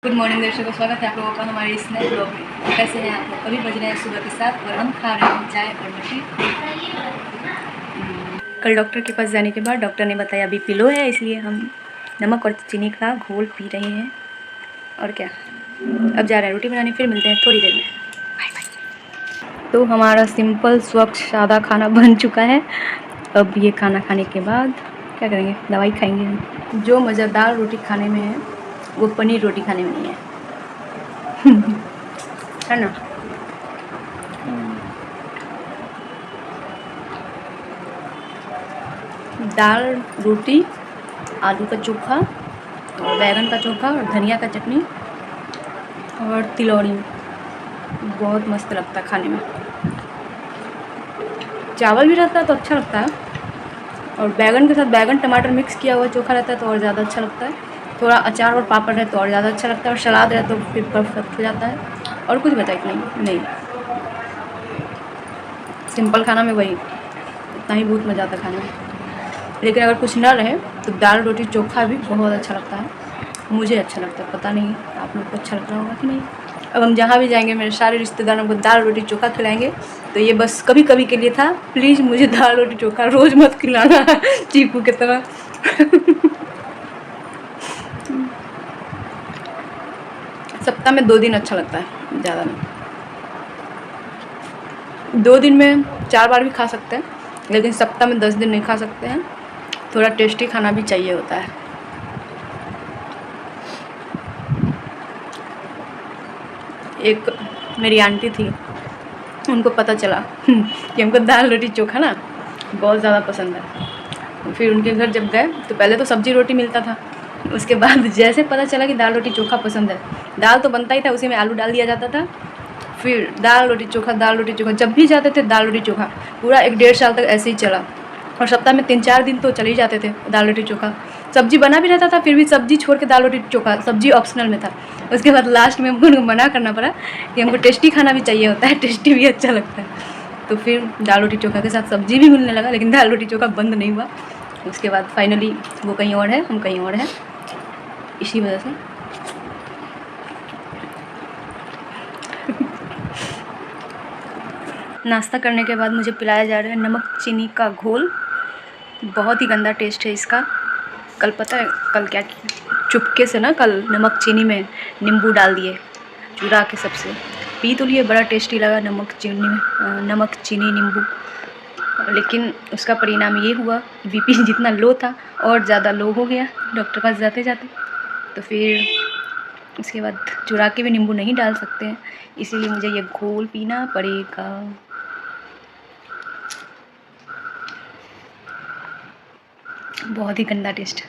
Good morning दर्शकों, स्वागत है आप लोगों का हमारे इस नए ब्लॉग में। कैसे हैं आप लोग? अभी बज रहे हैं सुबह के 7 और हम खा रहे हैं चाय और मछली। कल डॉक्टर के पास जाने के बाद डॉक्टर ने बताया बीपी लो है, इसलिए हम नमक और चीनी का घोल पी रहे हैं। और क्या, अब जा रहे हैं रोटी बनाने, फिर मिलते हैं थोड़ी देर में। Bye bye. तो हमारा सिंपल स्वच्छ सादा खाना बन चुका है। अब ये खाना खाने के बाद क्या करेंगे? दवाई खाएंगे हम। जो मज़ा दाल रोटी खाने में है वो पनीर रोटी खाने में नहीं है। है ना? दाल रोटी, आलू का चोखा और बैगन का चोखा और धनिया का चटनी और तिलौरी बहुत मस्त लगता है खाने में। चावल भी रहता है तो अच्छा लगता है, और बैगन के साथ बैगन टमाटर मिक्स किया हुआ चोखा रहता है तो और ज़्यादा अच्छा लगता है। थोड़ा अचार और पापड़ रहे तो और ज़्यादा अच्छा लगता है, और सलाद रहे तो फिर परफेक्ट हो जाता है। और कुछ बचा नहीं। सिंपल खाना में वही इतना ही बहुत मज़ा आता है खाने में। लेकिन अगर कुछ ना रहे तो दाल रोटी चोखा भी बहुत अच्छा लगता है। मुझे अच्छा लगता है, पता नहीं आप लोग को अच्छा लग रहा होगा कि नहीं। अब हम जहाँ भी जाएंगे मेरे सारे रिश्तेदारों को दाल रोटी चोखा खिलाएंगे। तो ये बस कभी कभी के लिए था, प्लीज़ मुझे दाल रोटी चोखा रोज़ मत खिलाना चीकू की तरह। सप्ताह में 2 दिन अच्छा लगता है, ज़्यादा नहीं। 2 दिन में 4 बार भी खा सकते हैं, लेकिन सप्ताह में 10 दिन नहीं खा सकते हैं। थोड़ा टेस्टी खाना भी चाहिए होता है। एक मेरी आंटी थी, उनको पता चला कि हमको दाल रोटी चोखा ना बहुत ज़्यादा पसंद है। फिर उनके घर जब गए तो पहले तो सब्जी रोटी मिलता था, उसके बाद जैसे पता चला कि दाल रोटी चोखा पसंद है, दाल तो बनता ही था, उसी में आलू डाल दिया जाता था। फिर दाल रोटी चोखा, जब भी जाते थे दाल रोटी चोखा। पूरा 1 डेढ़ साल तक ऐसे ही चला, और सप्ताह में 3-4 दिन तो चले ही जाते थे दाल रोटी चोखा। सब्जी बना भी रहता था, फिर भी सब्जी छोड़ के दाल रोटी चोखा, सब्जी ऑप्शनल में था। उसके बाद लास्ट में हमको मना करना पड़ा कि हमको टेस्टी खाना भी चाहिए होता है, टेस्टी भी अच्छा लगता है। तो फिर दाल रोटी चोखा के साथ सब्जी भी मिलने लगा, लेकिन दाल रोटी चोखा बंद नहीं हुआ। उसके बाद फाइनली वो कहीं और है, हम कहीं और हैं, इसी वजह से। नाश्ता करने के बाद मुझे पिलाया जा रहा है नमक चीनी का घोल। बहुत ही गंदा टेस्ट है इसका। कल पता है कल क्या किया? चुपके से ना कल नमक चीनी में नींबू डाल दिए, चुरा के सबसे पी तो लिए। बड़ा टेस्टी लगा नमक चीनी नींबू। लेकिन उसका परिणाम ये हुआ कि बीपी जितना लो था और ज़्यादा लो हो गया डॉक्टर पास जाते जाते। तो फिर उसके बाद चुरा के भी नींबू नहीं डाल सकते हैं, इसीलिए मुझे ये घोल पीना पड़ेगा। बहुत ही गंदा टेस्ट।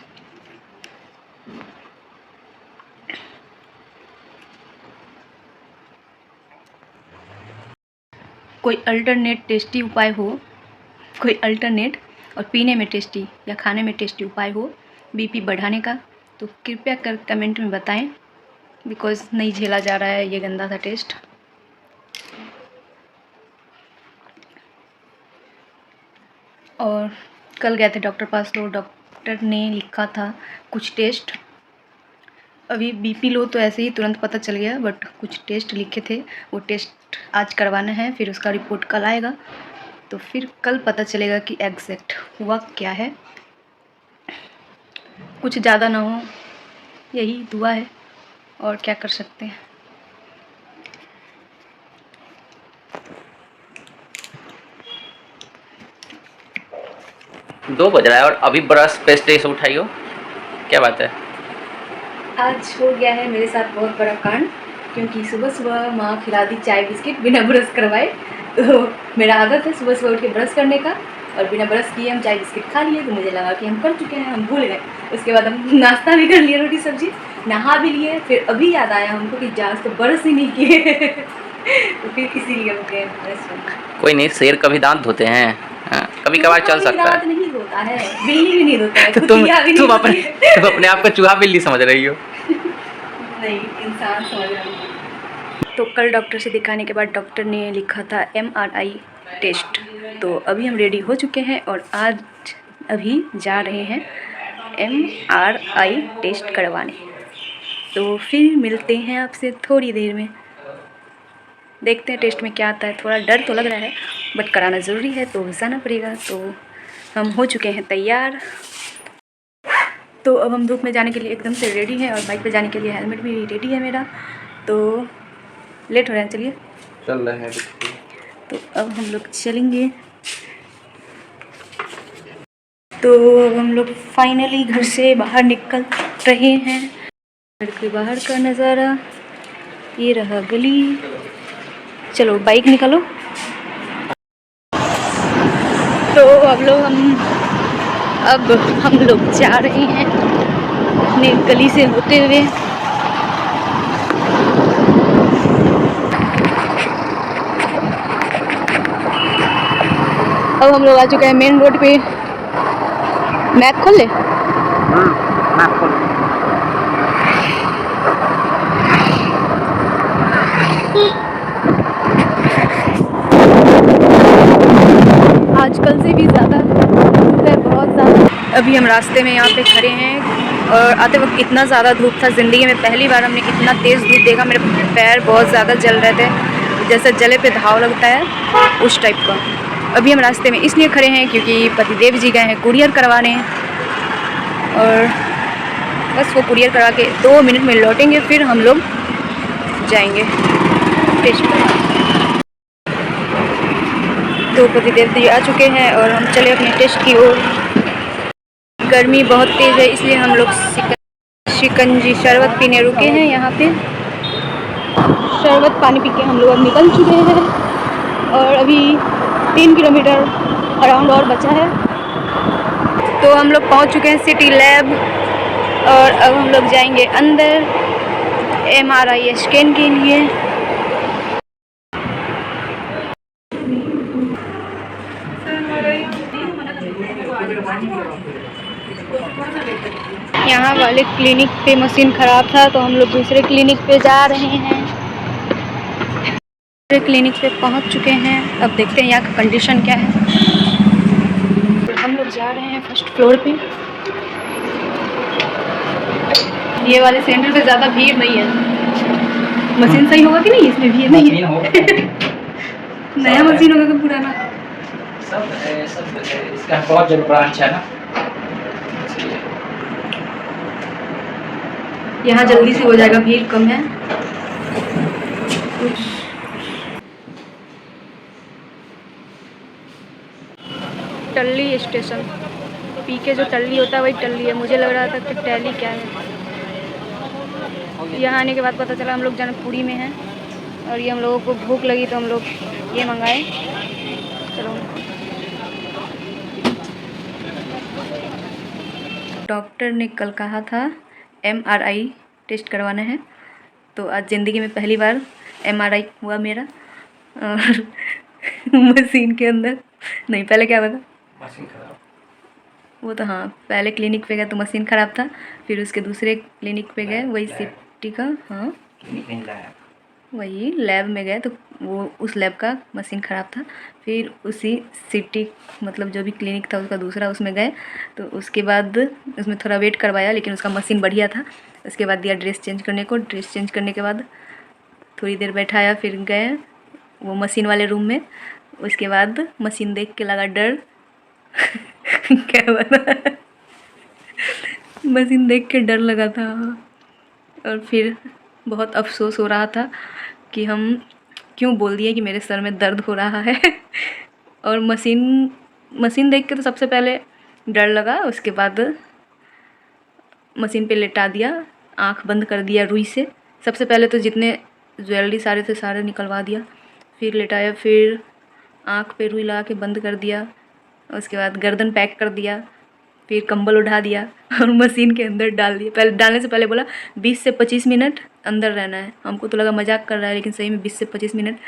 कोई अल्टरनेट टेस्टी उपाय हो, कोई अल्टरनेट और पीने में टेस्टी या खाने में टेस्टी उपाय हो बीपी बढ़ाने का, तो कृपया कर कमेंट में बताएं। बिकॉज़ नहीं झेला जा रहा है ये गंदा सा टेस्ट। और कल गए थे डॉक्टर पास, तो डॉक्टर ने लिखा था कुछ टेस्ट। अभी बीपी लो तो ऐसे ही तुरंत पता चल गया, बट कुछ टेस्ट लिखे थे, वो टेस्ट आज करवाना है। फिर उसका रिपोर्ट कल आएगा, तो फिर कल पता चलेगा कि एग्जैक्ट हुआ क्या है। कुछ ज़्यादा ना हो, यही दुआ है, और क्या कर सकते हैं। दो बज रहा है और अभी ब्रश पेस्ट से उठाई हो, क्या बात है? आज हो गया है मेरे साथ बहुत बड़ा कांड, क्योंकि सुबह सुबह माँ खिला दी चाय बिस्किट बिना ब्रश करवाए। तो मेरा आदत है सुबह सुबह उठ के ब्रश करने का, और बिना ब्रश किए हम चाय बिस्किट खा लिए। तो मुझे लगा कि हम कर चुके हैं, हम भूल गए। उसके बाद हम नाश्ता भी कर लिए, रोटी सब्जी, नहा भी लिए। फिर अभी याद आया हमको कि आज तो ब्रश ही नहीं किए। तो फिर इसीलिए हम गए ब्रश करने। कोई नहीं, शेर कभी दांत धोते हैं, कभी कभार चल सकता दांत है। नहीं धोता है, बिल्ली भी नहीं धोता है, तो कुतिया भी नहीं धोती है। तुम अपने आप को चूहा बिल्ली समझ रही हो। नहीं, इंसान समझ रहा हूँ। तो कल डॉक्टर से दिखाने के बाद डॉक्टर ने लिखा था MRI टेस्ट। तो अभी हम रेडी हो चुके हैं और आज अभी जा रहे हैं MRI टेस्ट करवाने। तो फिर मिलते हैं आपसे थोड़ी देर में। देखते हैं टेस्ट में क्या आता है। थोड़ा डर तो लग रहा है बट कराना ज़रूरी है तो जाना पड़ेगा। तो हम हो चुके हैं तैयार। तो अब हम धूप में जाने के लिए एकदम से रेडी हैं और बाइक पे जाने के लिए हेलमेट भी रेडी है मेरा। तो लेट हो रहा है, चलिए चल रहे हैं। तो अब हम लोग चलेंगे। तो अब हम लोग फाइनली घर से बाहर निकल रहे हैं। घर के बाहर का नज़ारा ये रहा, गली। चलो बाइक निकालो। तो अब हम लोग जा रहे हैं अपने गली से होते हुए। अब हम लोग आ चुके हैं मेन रोड पे। मैप खोल ले। मैप खोल। आजकल से भी ज़्यादा धूप है, बहुत ज़्यादा। अभी हम रास्ते में यहाँ पे खड़े हैं और आते वक्त इतना ज़्यादा धूप था। ज़िंदगी में पहली बार हमने इतना तेज़ धूप देखा। मेरे पैर बहुत ज़्यादा जल रहे थे, जैसे जले पे घाव लगता है उस टाइप का। अभी हम रास्ते में इसलिए खड़े हैं क्योंकि पतिदेव जी गए हैं कुरियर करवाने, और बस वो कुरियर करवा के 2 मिनट में लौटेंगे, फिर हम लोग जाएंगे टेस्ट पर। तो पतिदेव जी आ चुके हैं और हम चले अपने टेस्ट की ओर। गर्मी बहुत तेज़ है इसलिए हम लोग शिकंजी शरबत पीने रुके हैं यहाँ पे। शरबत पानी पी के हम लोग अब निकल चुके हैं और अभी 3 किलोमीटर अराउंड और बचा है। तो हम लोग पहुँच चुके हैं सिटी लैब और अब हम लोग जाएंगे अंदर MRI स्कैन के लिए। यहाँ वाले क्लिनिक पे मशीन ख़राब था तो हम लोग दूसरे क्लिनिक पे जा रहे हैं। दूसरे क्लिनिक पे पहुँच चुके हैं। अब देखते हैं यहाँ का कंडीशन क्या है। हम लोग जा रहे हैं फर्स्ट फ्लोर पे। ये वाले सेंटर पे ज़्यादा भीड़ नहीं है। मशीन सही होगा कि नहीं, इसमें भीड़ नहीं है। नया मशीन होगा कि पुराना? सब इसका बहुत जन ब्रांच है ना। यहाँ जल्दी से हो जाएगा, भीड़ कम है। टल्ली स्टेशन, पीके जो टल्ली होता है वही टल्ली है। मुझे लग रहा था कि टैली क्या है। यहाँ आने के बाद पता चला हम लोग जनकपुरी में हैं और ये हम लोगों को भूख लगी तो हम लोग ये मंगाए। चलो, डॉक्टर ने कल कहा था MRI टेस्ट करवाना है, तो आज ज़िंदगी में पहली बार MRI हुआ मेरा। और मशीन के अंदर नहीं, पहले क्या हुआ था? मशीन खराब। वो तो हाँ, पहले क्लिनिक पे गए तो मशीन ख़राब था, फिर उसके दूसरे क्लिनिक पे गए, वही सिटी का, हाँ वही लैब में गए तो वो उस लैब का मशीन ख़राब था। फिर उसी सिटी मतलब जो भी क्लिनिक था उसका दूसरा, उसमें गए तो उसके बाद उसमें थोड़ा वेट करवाया, लेकिन उसका मशीन बढ़िया था। उसके बाद दिया ड्रेस चेंज करने को। ड्रेस चेंज करने के बाद थोड़ी देर बैठाया, फिर गए वो मशीन वाले रूम में। उसके बाद मशीन देख के लगा डर। क्या बना, मशीन देख के डर लगा था और फिर बहुत अफसोस हो रहा था कि हम क्यों बोल दिए कि मेरे सर में दर्द हो रहा है। और मशीन देख के तो सबसे पहले डर लगा, उसके बाद मशीन पे लेटा दिया, आँख बंद कर दिया रुई से। सबसे पहले तो जितने ज्वेलरी सारे थे सारे निकलवा दिया, फिर लेटाया, फिर आँख पे रुई लगा के बंद कर दिया। उसके बाद गर्दन पैक कर दिया, फिर कंबल उठा दिया और मशीन के अंदर डाल दिया। पहले डालने से पहले बोला 20 से 25 मिनट अंदर रहना है। हमको तो लगा मजाक कर रहा है, लेकिन सही में 20 से 25 मिनट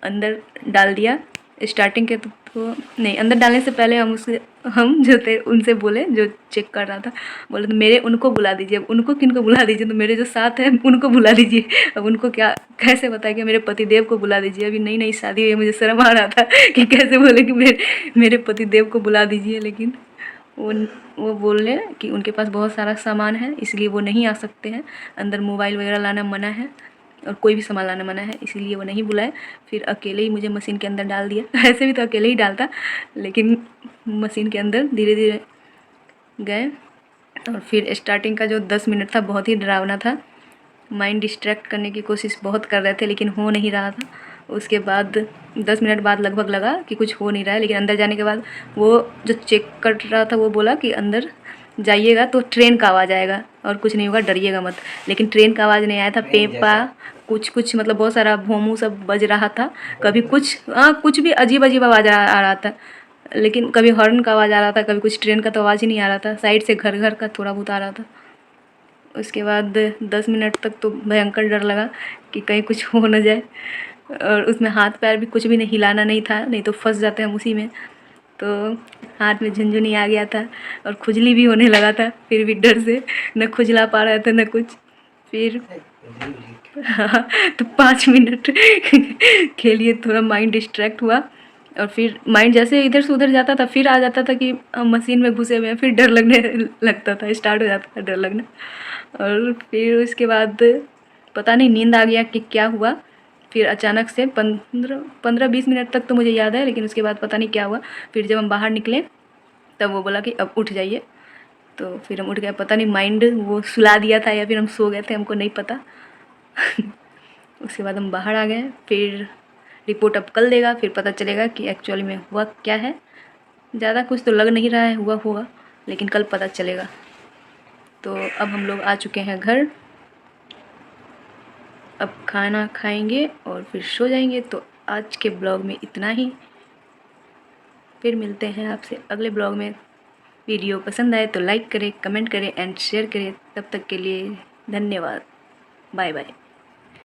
अंदर डाल दिया। स्टार्टिंग के तो नहीं, अंदर डालने से पहले हम जो थे उनसे बोले, जो चेक कर रहा था, बोले तो मेरे उनको बुला दीजिए। अब उनको किनको बुला दीजिए, तो मेरे जो साथ हैं उनको बुला दीजिए। अब उनको क्या कैसे बताया कि मेरे पतिदेव को बुला दीजिए। अभी नई नई शादी हुई है, मुझे शर्म आ रहा था कि कैसे बोले कि मेरे पतिदेव को बुला दीजिए, लेकिन वो वो बोल रहे हैं कि उनके पास बहुत सारा सामान है, इसलिए वो नहीं आ सकते हैं। अंदर मोबाइल वगैरह लाना मना है और कोई भी सामान लाना मना है, इसीलिए वो नहीं बुलाए। फिर अकेले ही मुझे मशीन के अंदर डाल दिया। ऐसे भी तो अकेले ही डालता, लेकिन मशीन के अंदर धीरे धीरे गए। और फिर स्टार्टिंग का जो 10 मिनट था बहुत ही डरावना था। माइंड डिस्ट्रैक्ट करने की कोशिश बहुत कर रहे थे, लेकिन हो नहीं रहा था। उसके बाद 10 मिनट बाद लगभग लगा कि कुछ हो नहीं रहा है, लेकिन अंदर जाने के बाद वो जो चेक कर रहा था वो बोला कि अंदर जाइएगा तो ट्रेन का आवाज़ आएगा और कुछ नहीं होगा, डरिएगा मत। लेकिन ट्रेन का आवाज़ नहीं आया था, पेपा कुछ मतलब बहुत सारा भोमू सब बज रहा था। कभी कुछ भी अजीब अजीब आवाज़ आ रहा था, लेकिन कभी हॉर्न का आवाज़ आ रहा था, कभी कुछ ट्रेन का तो आवाज़ ही नहीं आ रहा था। साइड से घर घर का थोड़ा बहुत आ रहा था। उसके बाद 10 मिनट तक तो भयंकर डर लगा कि कहीं कुछ हो न जाए। और उसमें हाथ पैर भी कुछ भी नहीं हिलाना नहीं था, नहीं तो फंस जाते हम उसी में। तो हाथ में झुनझुनी आ गया था और खुजली भी होने लगा था, फिर भी डर से न खुजला पा रहा था न कुछ। फिर तो 5 मिनट खेलिए, थोड़ा माइंड डिस्ट्रैक्ट हुआ। और फिर माइंड जैसे इधर से उधर जाता था, फिर आ जाता था कि हम मशीन में घुसे हुए हैं, फिर डर लगने लगता था, स्टार्ट हो जाता था डर लगना। और फिर उसके बाद पता नहीं नींद आ गया कि क्या हुआ। फिर अचानक से 15-20 मिनट तक तो मुझे याद है, लेकिन उसके बाद पता नहीं क्या हुआ। फिर जब हम बाहर निकले तब वो बोला कि अब उठ जाइए। तो फिर हम उठ गए, पता नहीं माइंड वो सुला दिया था या फिर हम सो गए थे, हमको नहीं पता। उसके बाद हम बाहर आ गए। फिर रिपोर्ट अब कल देगा, फिर पता चलेगा कि एक्चुअली में हुआ क्या है। ज़्यादा कुछ तो लग नहीं रहा है हुआ होगा, लेकिन कल पता चलेगा। तो अब हम लोग आ चुके हैं घर, अब खाना खाएंगे और फिर सो जाएंगे। तो आज के ब्लॉग में इतना ही, फिर मिलते हैं आपसे अगले ब्लॉग में। वीडियो पसंद आए तो लाइक करें, कमेंट करें एंड शेयर करें। तब तक के लिए धन्यवाद, बाय बाय।